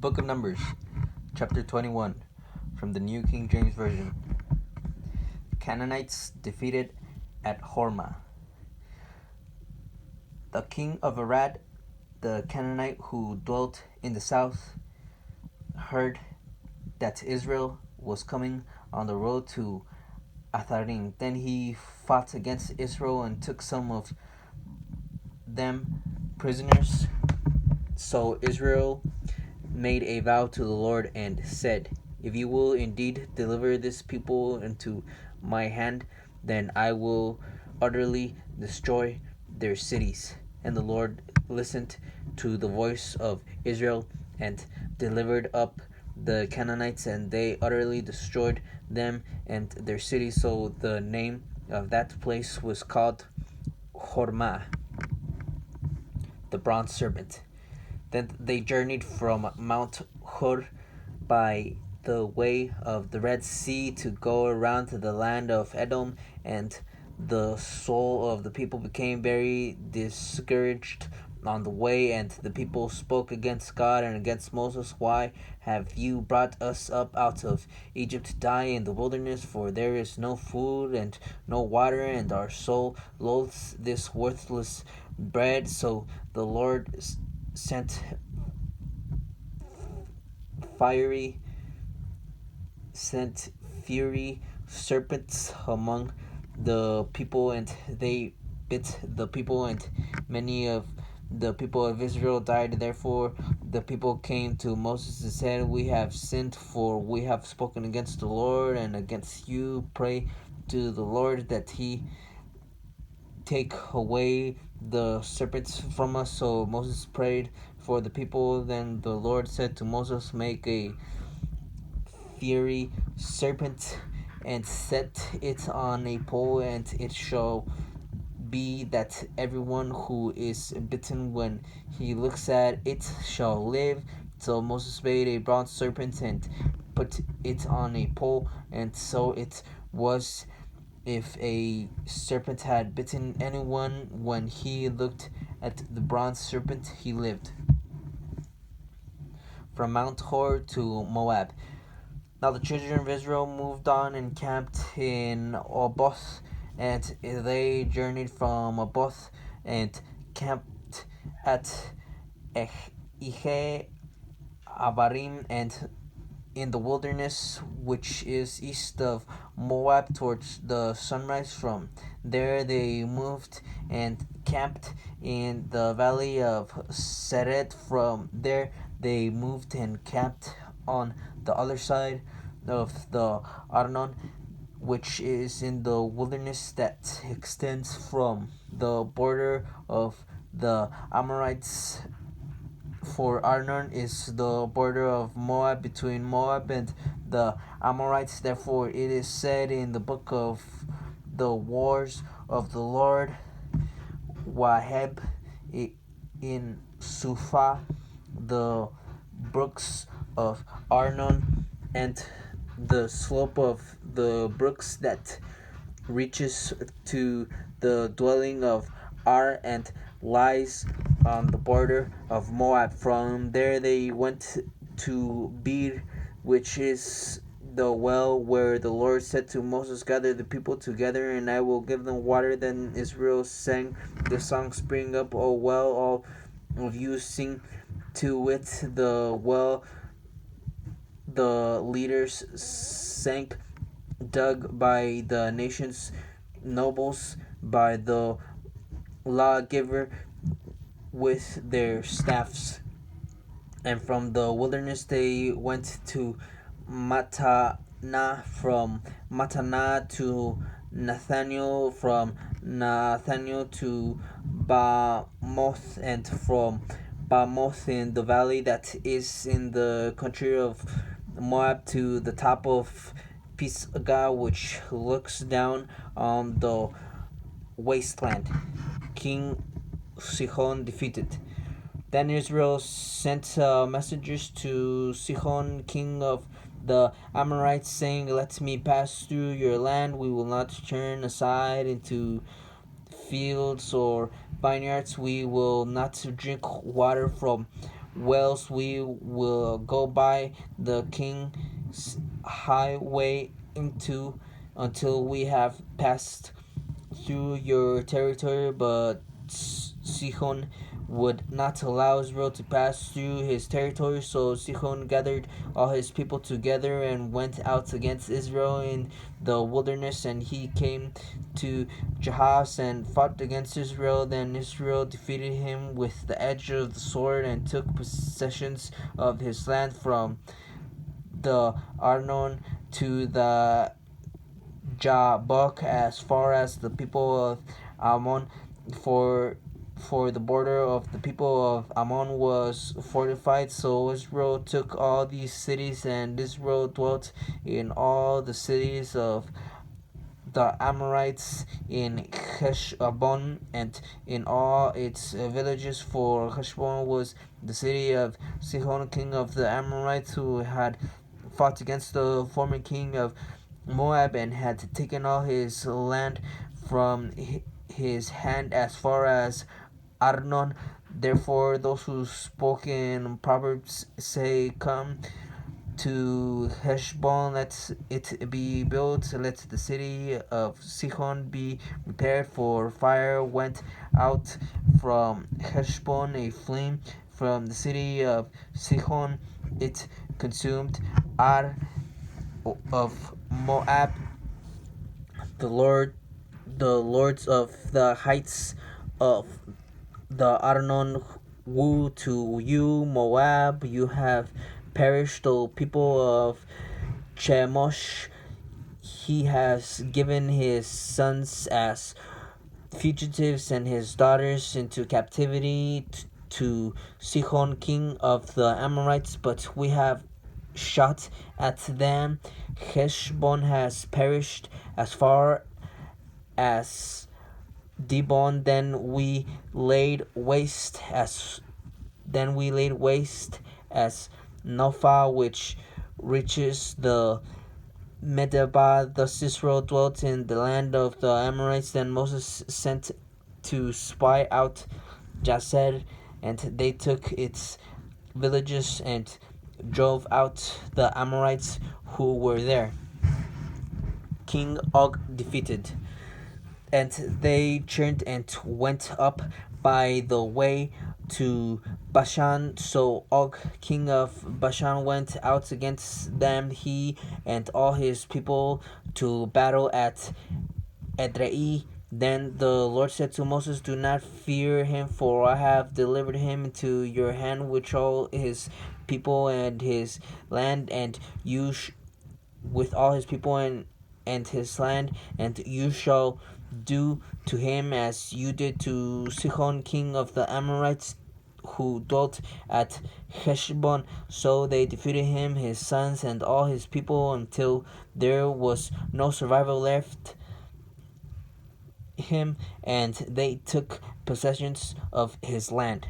Book of Numbers, chapter 21, from the New King James Version. Canaanites defeated at Hormah. The king of Arad, the Canaanite who dwelt in the south, heard that Israel was coming on the road to Atharim. Then he fought against Israel and took some of them prisoners. So Israel made a vow to the Lord and said, "If you will indeed deliver this people into my hand, then I will utterly destroy their cities." And the Lord listened to the voice of Israel and delivered up the Canaanites, and they utterly destroyed them and their cities. So the name of that place was called Hormah, the bronze serpent. Then they journeyed from Mount Hor by the way of the Red Sea to go around to the land of Edom, and the soul of the people became very discouraged on the way, and the people spoke against God and against Moses. "Why have you brought us up out of Egypt to die in the wilderness? For there is no food and no water, and our soul loathes this worthless bread." So the Lord sent fury serpents among the people, and they bit the people, and many of the people of Israel died. Therefore the people came to Moses and said, "We have sinned, for we have spoken against the Lord and against you. Pray to the Lord that he take away the serpents from us." So Moses prayed for the people. Then the Lord said to Moses, "Make a fiery serpent and set it on a pole, and it shall be that everyone who is bitten when he looks at it shall live." So Moses made a bronze serpent and put it on a pole, and so it was, if a serpent had bitten anyone, when he looked at the bronze serpent, he lived. From Mount Hor to Moab. Now the children of Israel moved on and camped in Oboth, and they journeyed from Oboth and camped at Ihe Avarim, and in the wilderness which is east of Moab towards the sunrise. From there they moved and camped in the valley of Seret. From there they moved and camped on the other side of the Arnon, which is in the wilderness that extends from the border of the Amorites. For Arnon is the border of Moab, between Moab and the Amorites. Therefore it is said in the book of the wars of the Lord, Waheb in Suphah, the brooks of Arnon, and the slope of the brooks that reaches to the dwelling of Ar, and lies on the border of Moab. From there they went to Beer, which is the well where the Lord said to Moses, "Gather the people together, and I will give them water." Then Israel sang the song, "Spring up, O well, all of you sing to it." The well the leaders sank, dug by the nation's nobles, by the lawgiver with their staffs. And from the wilderness they went to Matana, from Matana to Nathaniel, from Nathaniel to Bamoth, and from Bamoth in the valley that is in the country of Moab to the top of Pisgah, which looks down on the wasteland. King Sihon defeated. Then Israel sent messengers to Sihon, king of the Amorites, saying, "Let me pass through your land. We will not turn aside into fields or vineyards. We will not drink water from wells we will go by the king's highway into until we have passed through your territory, but Sihon would not allow Israel to pass through his territory. So Sihon gathered all his people together and went out against Israel in the wilderness, and he came to Jahaz and fought against Israel. Then Israel defeated him with the edge of the sword and took possessions of his land from the Arnon to the Jabbok, as far as the people of Ammon. For the border of the people of Ammon was fortified. So Israel took all these cities, and Israel dwelt in all the cities of the Amorites in Heshbon and in all its villages. For Heshbon was the city of Sihon, king of the Amorites, who had fought against the former king of Moab and had taken all his land from his hand as far as Arnon. Therefore, those who spoke in Proverbs say, "Come to Heshbon, let it be built, let the city of Sihon be repaired, for fire went out from Heshbon, a flame from the city of Sihon, it consumed Ar of Moab, the lords of the heights of the Arnon. Woe to you, Moab! You have perished, O people of Chemosh. He has given his sons as fugitives and his daughters into captivity to Sihon, king of the Amorites, but we have shot at them. Heshbon has perished as far as Dibon. Then we laid waste as Nophah, which reaches the Medeba. Thus Israel dwelt in the land of the Amorites. Then Moses sent to spy out Jazer, and they took its villages and drove out the Amorites who were there. King Og defeated. And they turned and went up by the way to Bashan. So Og, king of Bashan, went out against them, he and all his people, to battle at Edrei. Then the Lord said to Moses, "Do not fear him, for I have delivered him into your hand, with all his people and his land, and with all his people and his land, and you shall do to him as you did to Sihon, king of the Amorites, who dwelt at Heshbon." So they defeated him, his sons, and all his people, until there was no survivor left him, and they took possessions of his land.